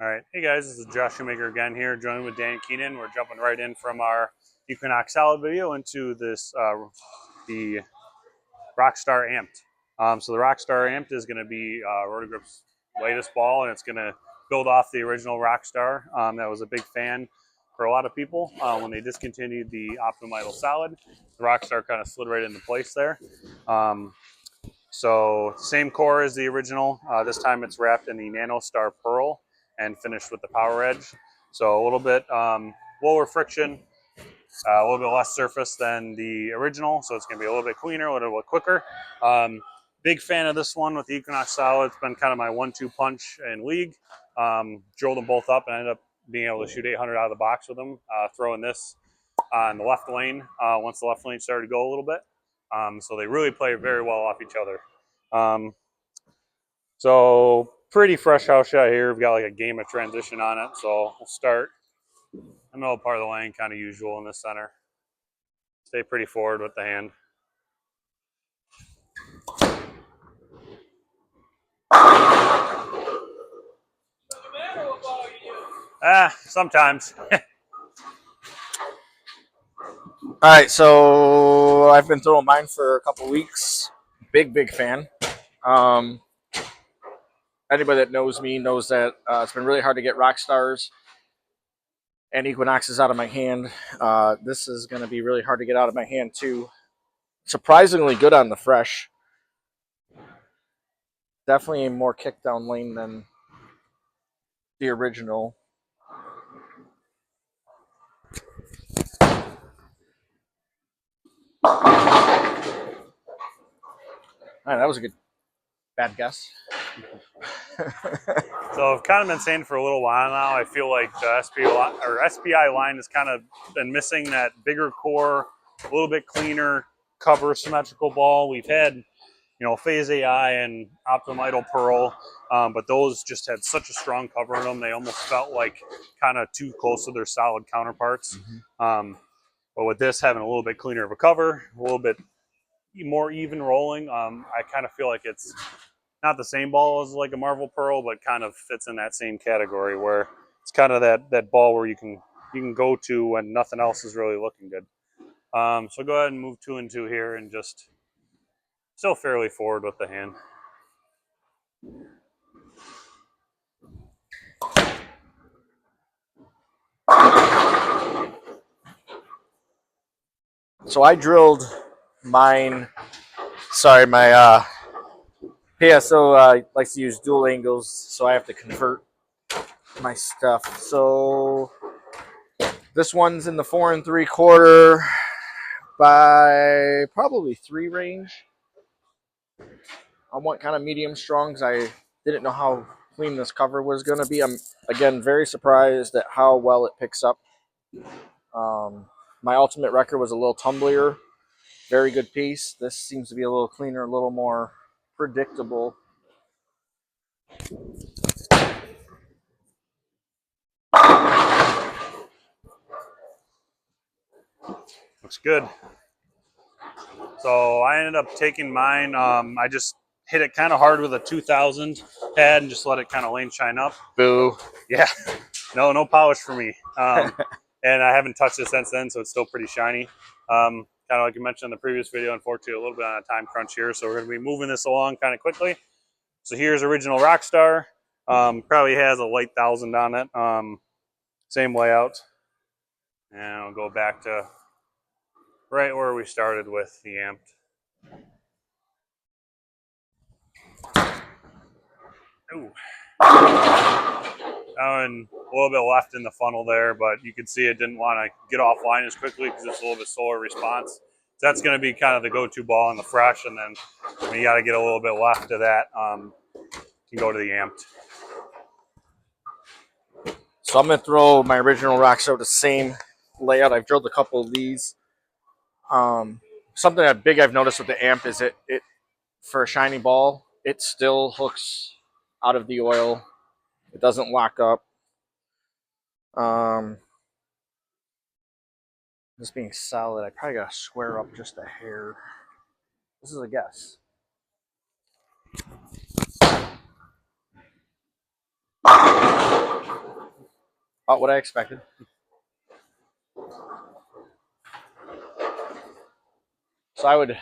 All right, hey guys, this is Josh Shoemaker again here, joined with Dan Keenan. We're jumping right in from our Equinox Solid video into this the Rockstar Amped. So the Rockstar Amped is going to be Roto Grip's latest ball, and it's going to build off the original Rockstar. That was a big fan for a lot of people. When they discontinued the Optimum Idle Solid, the Rockstar kind of slid right into place there. So same core as the original. This time it's wrapped in the Nano Star Pearl and finished with the Power Edge. So a little bit lower friction, a little bit less surface than the original. So it's going to be a little bit cleaner, a little bit quicker. Big fan of this one with the Equinox Solid. It's been kind of my 1-2 punch in league. Drilled them both up and ended up being able to shoot 800 out of the box with them. Throwing this on the left lane once the left lane started to go a little bit. So they really play very well off each other. So pretty fresh house shot here. We've got like a game of transition on it. So we'll start in the middle part of the lane, kind of usual in the center. Stay pretty forward with the hand. Sometimes. All right, so I've been throwing mine for a couple weeks. Big fan. Anybody that knows me knows that it's been really hard to get Rockstars and Equinoxes out of my hand. This is going to be really hard to get out of my hand too. Surprisingly good on the fresh. Definitely a more kick down lane than the original. All right, that was a good bad guess. So I've kind of been saying for a little while now, I feel like the SPI line has kind of been missing that bigger core, a little bit cleaner cover symmetrical ball. We've had, Phase AI and Optimum Idle Pearl, but those just had such a strong cover in them. They almost felt like kind of too close to their solid counterparts. But with this having a little bit cleaner of a cover, a little bit more even rolling, I kind of feel like it's not the same ball as like a Marvel Pearl, but kind of fits in that same category where it's kind of that ball where you can go to when nothing else is really looking good. So go ahead and move 2 and 2 here, and just still fairly forward with the hand. So I drilled mine. Sorry, my PSO likes to use dual angles, so I have to convert my stuff. So this one's in the 4 3/4 by probably 3 range. I want kind of medium strong because I didn't know how clean this cover was going to be. I'm, again, very surprised at how well it picks up. My ultimate record was a little tumblier. Very good piece. This seems to be a little cleaner, a little more predictable. Looks good. So I ended up taking mine. I just hit it kind of hard with a 2000 pad and just let it kind of lane shine up. Boo. Yeah. No polish for me. And I haven't touched it since then, so it's still pretty shiny. Kind of like you mentioned in the previous video, unfortunately, a little bit on a time crunch here, so we're going to be moving this along kind of quickly. So here's original Rockstar. Probably has a light 1000 on it. Same layout. And I'll go back to right where we started with the amped. Ooh. And a little bit left in the funnel there, but you can see it didn't want to get offline as quickly because it's a little bit slower response. So that's going to be kind of the go-to ball in the fresh, and then when you got to get a little bit left of that, you can go to the amped. So I'm going to throw my original Rockstar the same layout. I've drilled a couple of these. Something that big I've noticed with the amp is it for a shiny ball, it still hooks out of the oil. It doesn't lock up. This being solid, I probably got to square up just a hair. This is a guess. About what I expected. So I would,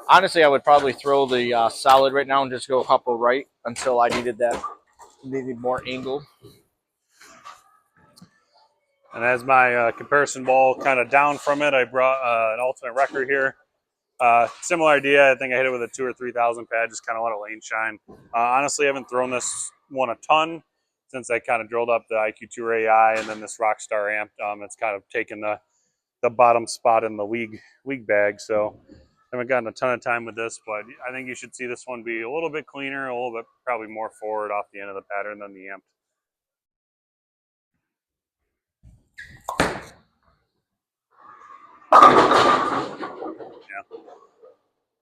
honestly, I would probably throw the solid right now and just go couple right until I needed more angle. And as my comparison ball kind of down from it, I brought an alternate record here. Similar idea. I think I hit it with a 2,000 or 3,000 pad, just kind of let a lane shine. Honestly, I haven't thrown this one a ton since I kind of drilled up the IQ2 AI and then this Rockstar amp. It's kind of taken the bottom spot in the league bag. So I haven't gotten a ton of time with this, but I think you should see this one be a little bit cleaner, a little bit probably more forward off the end of the pattern than the amp.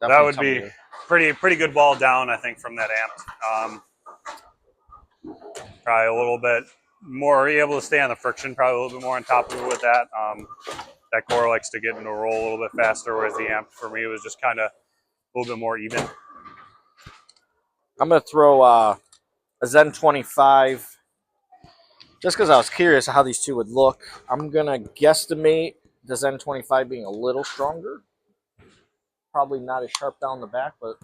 Yeah, that would be pretty good ball down, I think, from that amp. Probably a little bit more able to stay on the friction, probably a little bit more on top of it with that. That core likes to get into a roll a little bit faster, whereas the amp for me was just kind of a little bit more even. I'm going to throw a Zen 25 just because I was curious how these two would look. I'm going to guesstimate the Zen 25 being a little stronger. Probably not as sharp down the back, but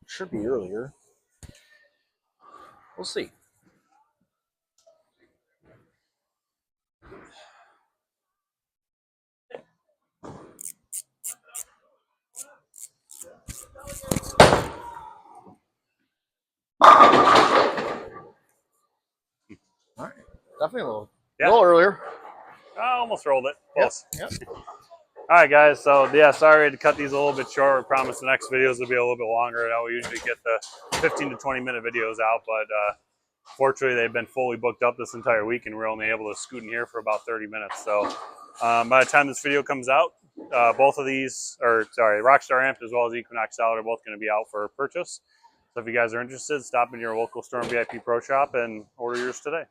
should be earlier. We'll see. All right. Definitely a little earlier. I almost rolled it. Close. Yep. All right, guys. So, yeah, sorry to cut these a little bit short. We promise the next videos will be a little bit longer. I know we usually get the 15 to 20-minute videos out, but fortunately, they've been fully booked up this entire week, and we're only able to scoot in here for about 30 minutes. So, by the time this video comes out, both of these, Rockstar Amp as well as Equinox Salad are both going to be out for purchase. So if you guys are interested, stop in your local Storm VIP Pro Shop and order yours today.